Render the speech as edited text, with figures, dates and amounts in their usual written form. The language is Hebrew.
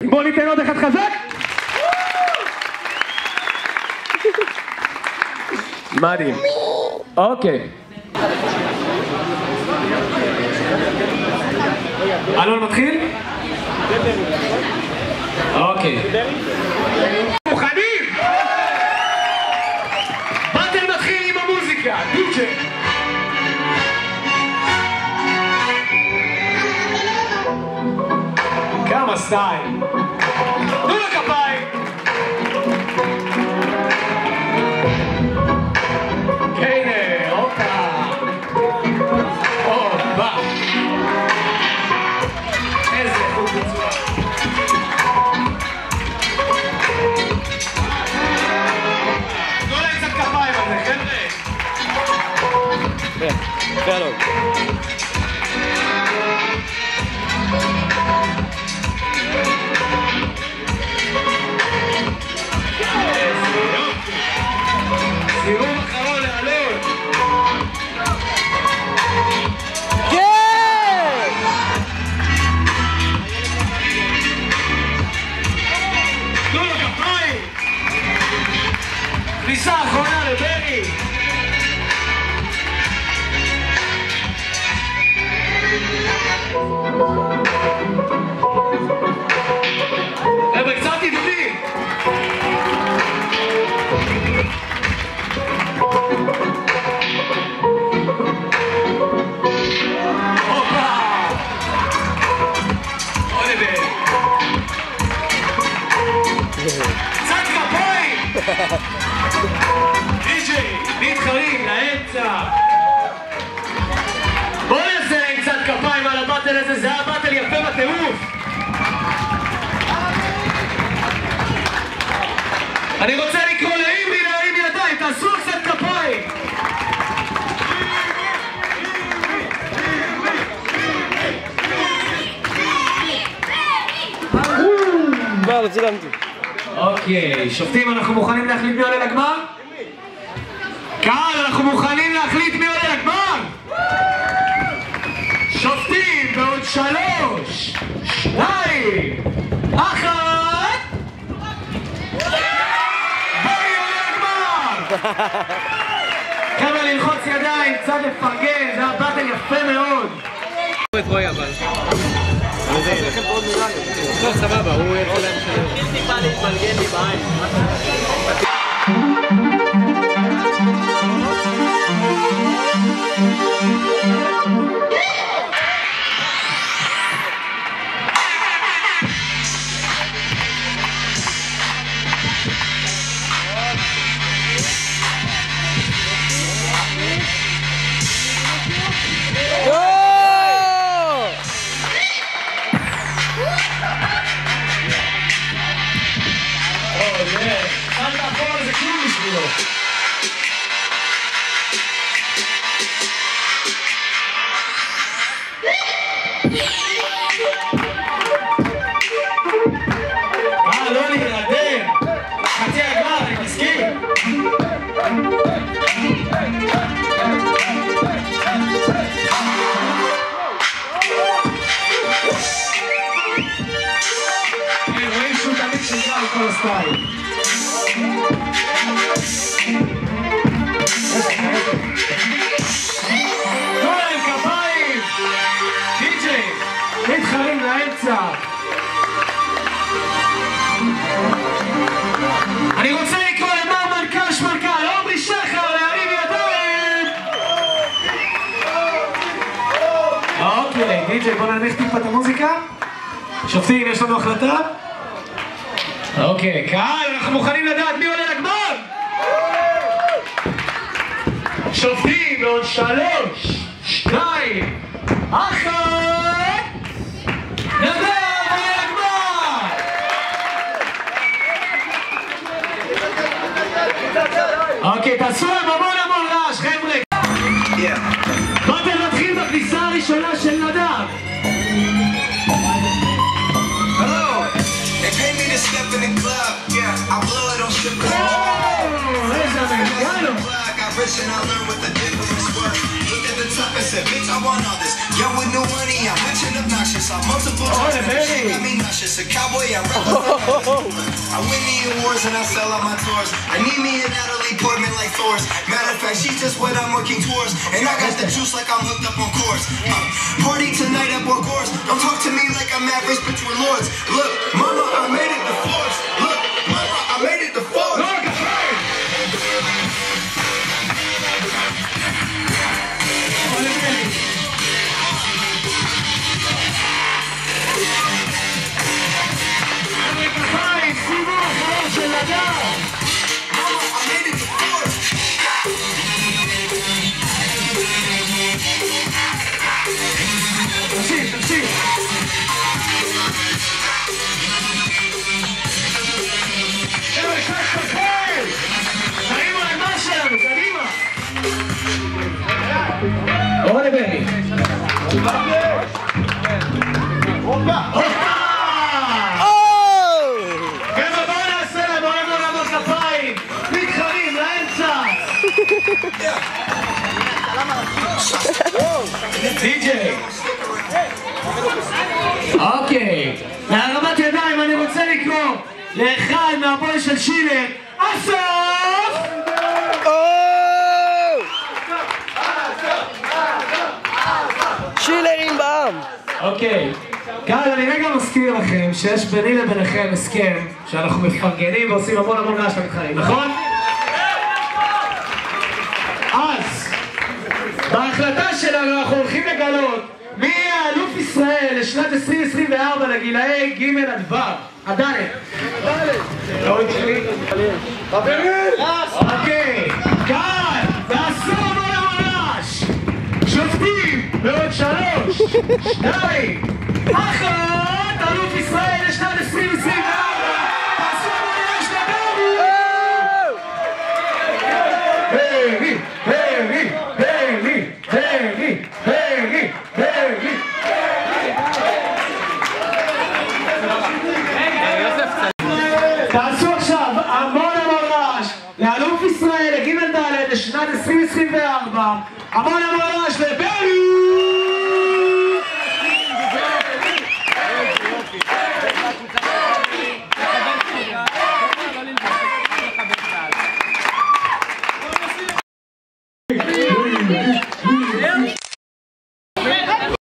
בואו ניתן עוד אחד חזק. מדהים. אוקיי. אלון מתחיל? אוקיי. מוכנים? באטל מתחיל עם המוזיקה, די-ג'יי. כמה סטייל. תנו לו כפיים. הנה, הופה. הופה. איזה איכות ביצוע. תנו להם קצת כפיים על זה, חבר'ה. שלום. סיבוב אחרון לאלון. כן! תנו לו כפיים. כניסה אחרונה לברי. חבר'ה, קצת עידודים. קצת כפיים! די-ג'יי, מתחרים לאמצע. בואו נעשה להם קצת כפיים על הבטל הזה, זה היה בטל יפה בטירוף. אני רוצה לקרוא לאימרי להרים ידיים, תעשו קצת כפיים. לא צילמתי. אוקיי, שופטים, אנחנו מוכנים להחליט מי עולה לגמר? קהל, אנחנו מוכנים להחליט מי עולה לגמר? שופטים, בעוד 3, 2, 1. בואי עולה לגמר! חבר'ה, ללחוץ ידיים, קצת לפרגן, זה היה באטל יפה מאוד. את רועי אבל. טוב, סבבה, הוא יכול להמשיך. טיפה להתמלגן לי בעין. לא להירדם, חצי הגמר, אני מסכים. רואים שהוא תמיד שגרה על כל הסטייל. תנו להם כפיים! די-ג'יי, מתחרים לאמצע. אני רוצה לקרוא למר מנכ"ל שמנכ"ל, עומרי שחר, להרים ידיים! אוקיי, די-ג'יי, בוא ננמיך טיפה את המוזיקה. שופטים, יש לנו החלטה? אוקיי, קהל, אנחנו מוכנים לדעת מי עולה לגמר? שופטים, בעוד 3, 2, 1. אוקיי, תעשו להם המון רעש, חבר'ה. באטל מתחיל בכניסה הראשונה של נדב. איזה אמריקנו. Look at the top and said, bitch, I want all this. Young with no money, I'm rich and obnoxious. A cowboy, I'm representing. I win the awards and I sell out my tours. I need me an Natalie Portman like Thor's. Matter of fact, she's just what I'm working towards. And I got the juice like I'm hooked up on course. Party tonight at Borgores. Don't talk to me like I'm average between lords. Look, mama, I made it to Forbes. Look, mama, I made it to Forbes. Ora bene. כמה בואו נעשה להם, בואו נעמוד כפיים, מתחרים לאמצע. די.ג'יי. אוקיי, להרמת ידיים אני רוצה לקרוא לאחד מהבוי של שילר, אסף! שילרים בעם. אוקיי, כאן אני רגע מזכיר לכם שיש ביני לביניכם הסכם שאנחנו מפרגנים ועושים המון רעש למתחרים, נכון? אז בהחלטה שלנו אנחנו הולכים לגלות מי יהיה אלוף ישראל לשנת 2024 לגילאי ג' עד ו'. הדלת. אוקיי, כאן ועשו המון הרעש. שופטים בעוד 3, 2, 1, אלוף ישראל לשנת 2024. תעשו המון הרעש לגמרי. ברי, ברי, ברי, ברי, ברי, ברי. תעשו עכשיו המון רעש לאלוף ישראל לג' ד' לשנת 2024. המון רעש לברי.